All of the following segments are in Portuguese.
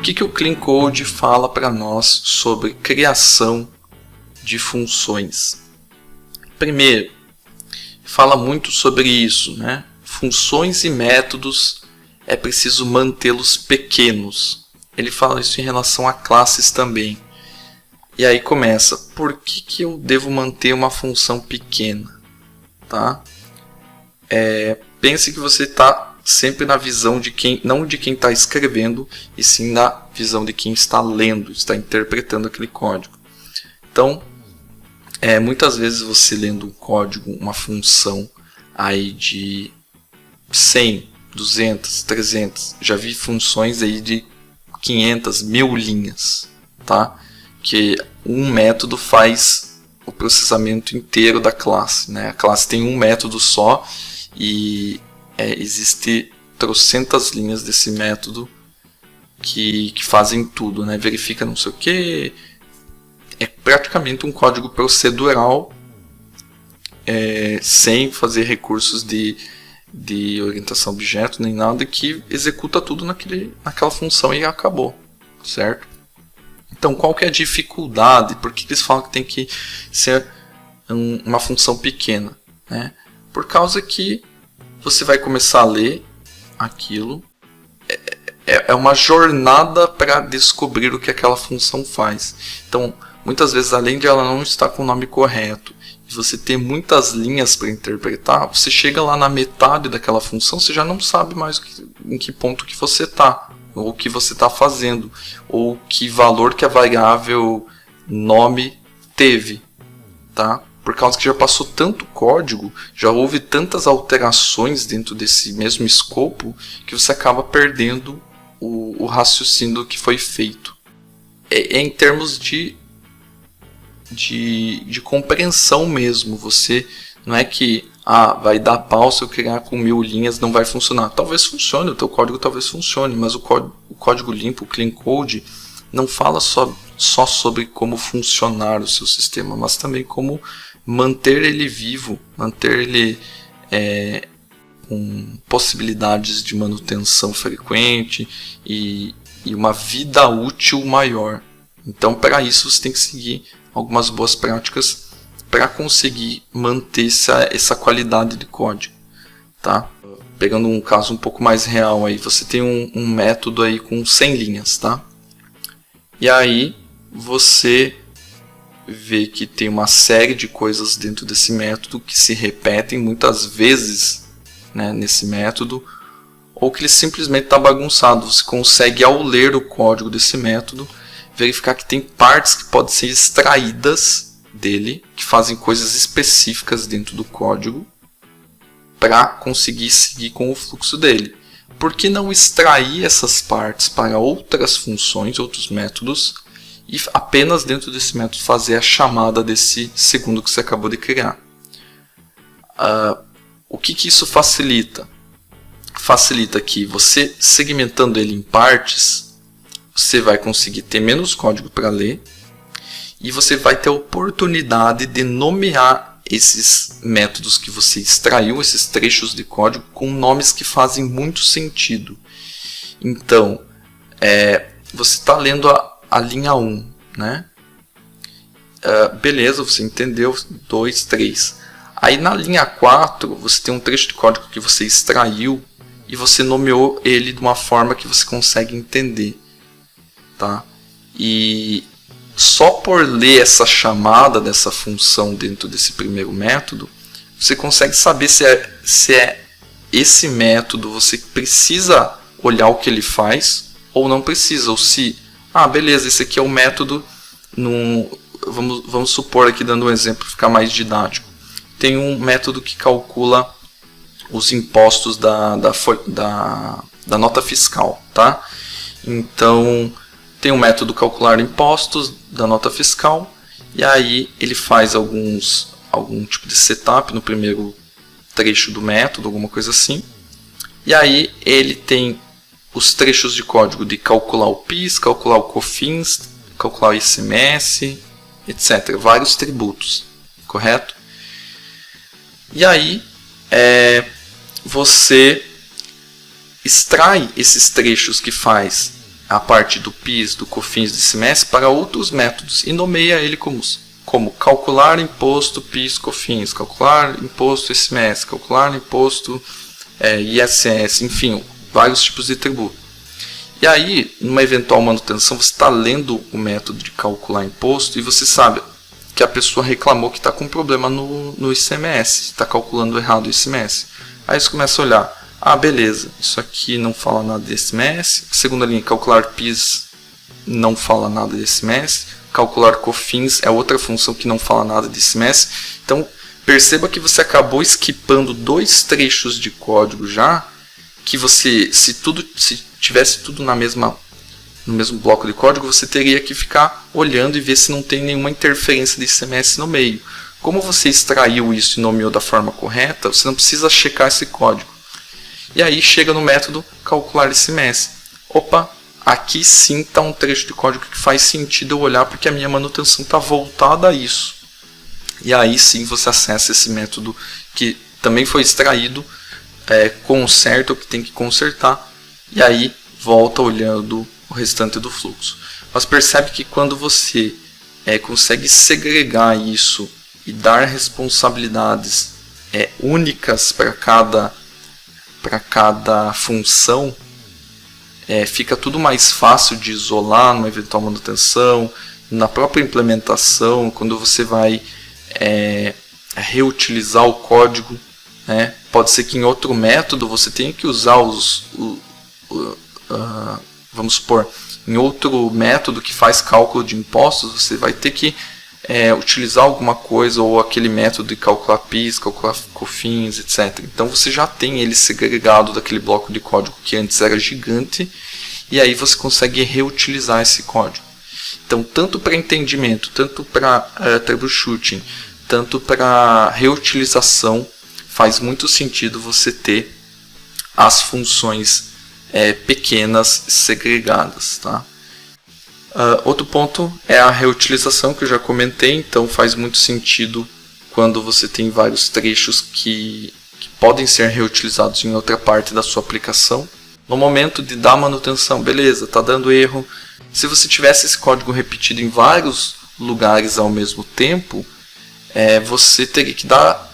que o Clean Code fala para nós sobre criação de funções? Primeiro, fala muito sobre isso, né? Funções e métodos é preciso mantê-los pequenos. Ele fala isso em relação a classes também. E aí começa, por que eu devo manter uma função pequena? Tá? Pense que você está sempre na visão de quem, não de quem está escrevendo, e sim na visão de quem está lendo, está interpretando aquele código. Então, muitas vezes você lendo um código, uma função aí de 100, 200, 300, já vi funções aí de 500, 1000 linhas, tá? Que um método faz o processamento inteiro da classe, né? A classe tem um método só e existe trocentas linhas desse método que fazem tudo, né? Verifica não sei o que. É praticamente um código procedural sem fazer recursos de orientação a objeto nem nada, que executa tudo naquela função e acabou, certo? Então, qual que é a dificuldade? Por que eles falam que tem que ser uma função pequena? Né? Por causa que você vai começar a ler aquilo, é uma jornada para descobrir o que aquela função faz. Então, muitas vezes, além de ela não estar com o nome correto, e você ter muitas linhas para interpretar, você chega lá na metade daquela função, você já não sabe mais em que ponto que você está, ou o que você está fazendo, ou que valor que a variável nome teve, tá? Por causa que já passou tanto código, já houve tantas alterações dentro desse mesmo escopo, que você acaba perdendo o raciocínio do que foi feito. Em termos de compreensão mesmo, você não é que vai dar pau se eu criar com 1000 linhas, não vai funcionar. Talvez funcione, o teu código talvez funcione, mas o código limpo, o Clean Code, não fala só sobre como funcionar o seu sistema, mas também como manter ele vivo, manter ele com possibilidades de manutenção frequente e uma vida útil maior. Então, para isso, você tem que seguir algumas boas práticas para conseguir manter essa qualidade de código, tá? Pegando um caso um pouco mais real, aí você tem um método aí com 100 linhas, tá? E aí você vê que tem uma série de coisas dentro desse método que se repetem muitas vezes, né, nesse método, ou que ele simplesmente está bagunçado. Você consegue, ao ler o código desse método, verificar que tem partes que podem ser extraídas dele, que fazem coisas específicas dentro do código, para conseguir seguir com o fluxo dele. Por que não extrair essas partes para outras funções, outros métodos, e apenas dentro desse método fazer a chamada desse segundo que você acabou de criar? O que isso facilita? Facilita que você, segmentando ele em partes, você vai conseguir ter menos código para ler e você vai ter a oportunidade de nomear esses métodos que você extraiu, esses trechos de código, com nomes que fazem muito sentido. Então, você está lendo a linha 1, né? Beleza, você entendeu, 2, 3. Aí na linha 4, você tem um trecho de código que você extraiu e você nomeou ele de uma forma que você consegue entender. Tá? E só por ler essa chamada dessa função dentro desse primeiro método, você consegue saber se é esse método, você precisa olhar o que ele faz ou não precisa. Ou se, beleza, esse aqui é o método, vamos supor aqui, dando um exemplo para ficar mais didático. Tem um método que calcula os impostos da nota fiscal. Tá? Então, tem um método calcular impostos da nota fiscal, e aí ele faz algum tipo de setup no primeiro trecho do método, alguma coisa assim. E aí ele tem os trechos de código de calcular o PIS, calcular o COFINS, calcular o ICMS, etc. Vários tributos, correto? E aí você extrai esses trechos que faz a parte do PIS, do COFINS, do ICMS para outros métodos e nomeia ele como calcular imposto PIS, COFINS, calcular imposto ICMS, calcular imposto ISS, enfim, vários tipos de tributo. E aí, numa eventual manutenção, você está lendo o método de calcular imposto e você sabe que a pessoa reclamou que está com problema no ICMS, está calculando errado o ICMS. Aí você começa a olhar, beleza, isso aqui não fala nada de ICMS, a segunda linha, calcular PIS, não fala nada de ICMS, calcular COFINS é outra função que não fala nada de ICMS. Então, perceba que você acabou esquipando 2 trechos de código já, que você, se tivesse tudo no mesmo bloco de código, você teria que ficar olhando e ver se não tem nenhuma interferência de ICMS no meio. Como você extraiu isso e nomeou da forma correta, você não precisa checar esse código. E aí chega no método calcular ICMS. Opa, aqui sim está um trecho de código que faz sentido eu olhar porque a minha manutenção está voltada a isso. E aí sim você acessa esse método que também foi extraído, conserta o que tem que consertar e aí volta olhando o restante do fluxo. Mas percebe que quando você consegue segregar isso e dar responsabilidades únicas para cada função, fica tudo mais fácil de isolar numa eventual manutenção, na própria implementação, quando você vai reutilizar o código. Pode ser que em outro método você tenha que usar vamos supor, em outro método que faz cálculo de impostos, você vai ter que utilizar alguma coisa, ou aquele método de calcular PIS, calcular COFINS, etc. Então você já tem ele segregado daquele bloco de código que antes era gigante, e aí você consegue reutilizar esse código. Então, tanto para entendimento, tanto para troubleshooting, tanto para reutilização, faz muito sentido você ter as funções pequenas segregadas. Tá? Outro ponto é a reutilização, que eu já comentei. Então faz muito sentido quando você tem vários trechos que podem ser reutilizados em outra parte da sua aplicação. No momento de dar manutenção, beleza, está dando erro. Se você tivesse esse código repetido em vários lugares ao mesmo tempo, você teria que dar,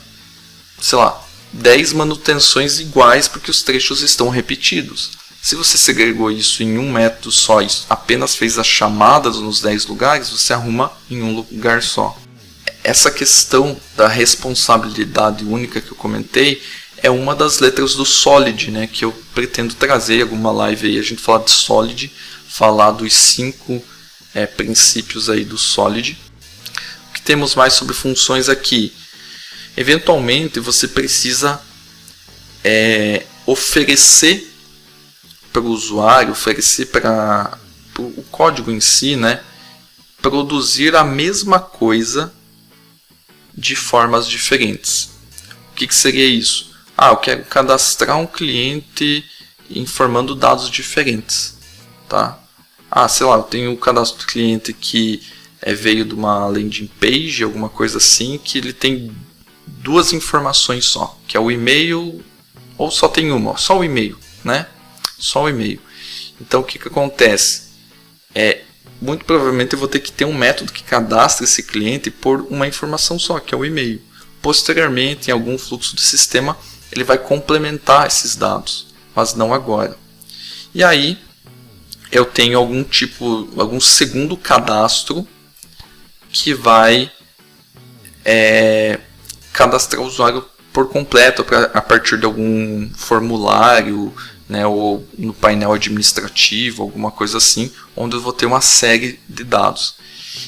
sei lá, 10 manutenções iguais porque os trechos estão repetidos. Se você segregou isso em um método só e apenas fez as chamadas nos 10 lugares, você arruma em um lugar só. Essa questão da responsabilidade única que eu comentei é uma das letras do Solid, né, que eu pretendo trazer alguma live aí, a gente falar de Solid, falar dos 5 princípios aí do Solid. O que temos mais sobre funções aqui? Eventualmente você precisa oferecer para o usuário, oferecer para o código em si, né, produzir a mesma coisa de formas diferentes. O que seria isso? Eu quero cadastrar um cliente informando dados diferentes. Tá? Sei lá, eu tenho um cadastro do cliente que veio de uma landing page, alguma coisa assim, que ele tem 2 informações só, que é o e-mail, ou só tem uma, só o e-mail, né? Só o e-mail. Então o que acontece? Muito provavelmente eu vou ter que ter um método que cadastre esse cliente por uma informação só, que é o e-mail. Posteriormente, em algum fluxo do sistema, ele vai complementar esses dados, mas não agora. E aí eu tenho algum segundo cadastro que vai cadastrar o usuário por completo a partir de algum formulário, né, ou no painel administrativo, alguma coisa assim, onde eu vou ter uma série de dados.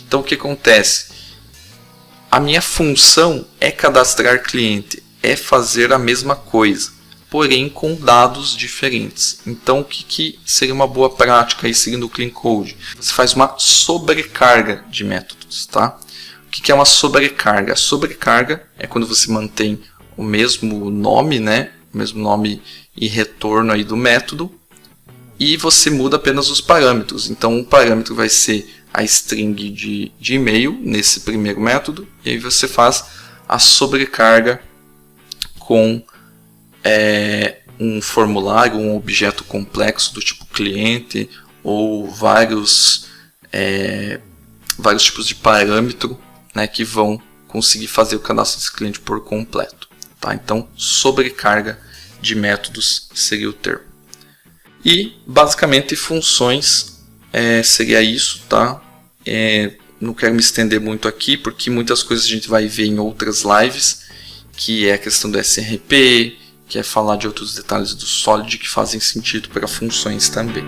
Então o que acontece? A minha função é cadastrar cliente, é fazer a mesma coisa, porém com dados diferentes. Então o que seria uma boa prática aí, seguindo o Clean Code? Você faz uma sobrecarga de métodos. Tá? O que é uma sobrecarga? A sobrecarga é quando você mantém o mesmo nome, né? O mesmo nome e retorno aí do método, e você muda apenas os parâmetros. Então um parâmetro vai ser a string de e-mail nesse primeiro método, e aí você faz a sobrecarga com um formulário, um objeto complexo do tipo cliente, ou vários tipos de parâmetro, né, que vão conseguir fazer o cadastro desse cliente por completo. Tá? Então, sobrecarga de métodos seria o termo. E, basicamente, funções seria isso. Tá? Não quero me estender muito aqui, porque muitas coisas a gente vai ver em outras lives, que é a questão do SRP, que é falar de outros detalhes do Solid que fazem sentido para funções também.